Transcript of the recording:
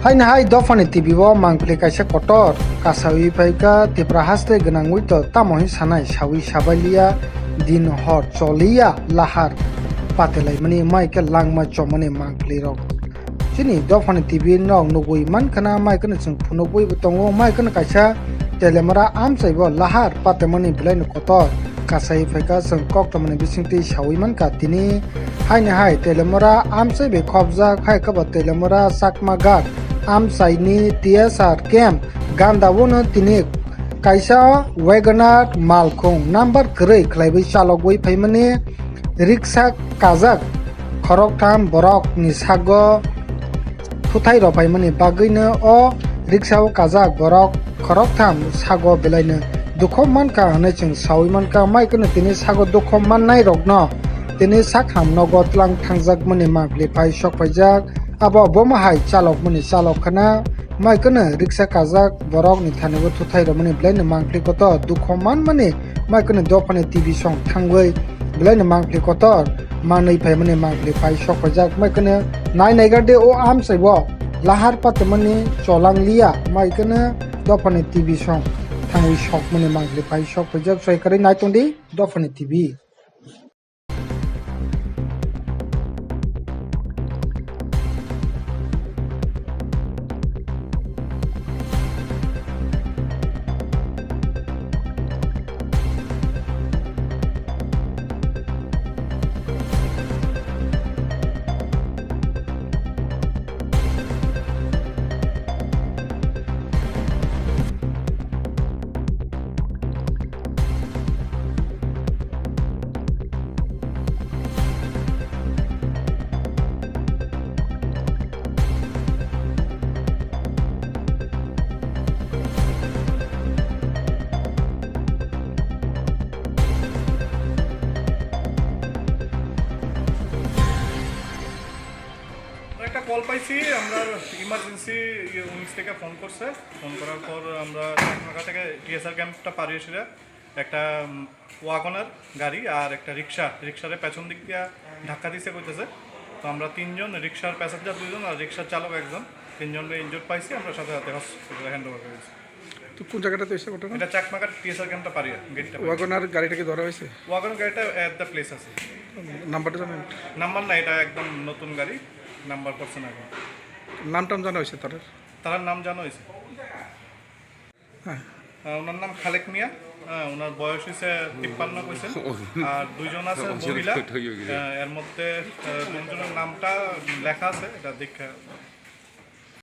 Haina hai dofani tibibo mangpli kaisa kotor kasawi phaika tipra haste gnangui to tamohi sanai sawi sabalia din hor cholia lahar patelai mani maike langma chomani mangpli rok chini dofani tibi nok nugui mankana maikana chung phunugui tongo maikana kaisa telemara amsaibo lahar patemani bilaini kotor kasai phaika chung koktomani bisingti sawi manka tini haina hai telemara amsai be khobja khai kaba telemara sakma gat amsaini TSR camp gandawon tini kaisa Wagoner Malkhung number krei khlaibai chalogui phaimani riksha kajak khorok tham borok ni sago thuthai ro phaimani bagino o riksha o kajak borok khorok tham sago belaina dukhom manka hanai chung sawi manka maikano tini sago dukhom mannai rokno tini sakham nogo tlang thangjak mani mangpli phai sok phaijak abo boma hai chalok mani chalok khana maikano riksha kajak borok ni thanibo thuthai ro mani blaina mangpli koto dukhoman mani maikano dofani TV song thangwai blaina mangpli kotor manai phai mani mangpli phai sok phaijak maikano nai naigade o am saibo lahar pat mani cholanglia maikano dofani TV song thangwi sok mani mangpli phai sok phaijak soikari nai tondi dofani TV একটা call পাইছি আমরা emergency 19 থেকে phone করছে phone করার পর আমরা ঢাকা থেকে TSR ক্যাম্পটা পার এসে একটা ওয়াগনার গাড়ি আর একটা রিক্সারে পেছন দিক দিয়ে ধাক্কা দিতে কইতেছে তো আমরা তিনজন রিক্সার প্যাসেঞ্জার দুইজন আর রিক্সার চালক একজন তিনজনকে ইনজুর পাইছি আমরা সাথে সাথে হসপিটালে হ্যান্ড ওভার করেছি। তো কোন জায়গাটাতে এসে ঘটনা? এটা চাকমাঘাট টিএসআর ক্যাম্পটা পারিয়া গেটটা ওয়াগনার গাড়িটাকে ধরা হয়েছে? ওয়াগন গাড়িটা এট দ্য প্লেস আছে। নাম্বারটা জানেন? নাম্বার না, এটা একদম নতুন গাড়ি, নাম্বার করছে না এখন। নাম জানা হয়েছে তার নাম জানা হয়েছে? হ্যাঁ, ওনার নাম খালেক মিয়া, ওনার বয়স হয়েছে 53 কইছে, আর দুইজন আছে মহিলা, এর মধ্যে দুজনের নামটা লেখা আছে, এটা দেখে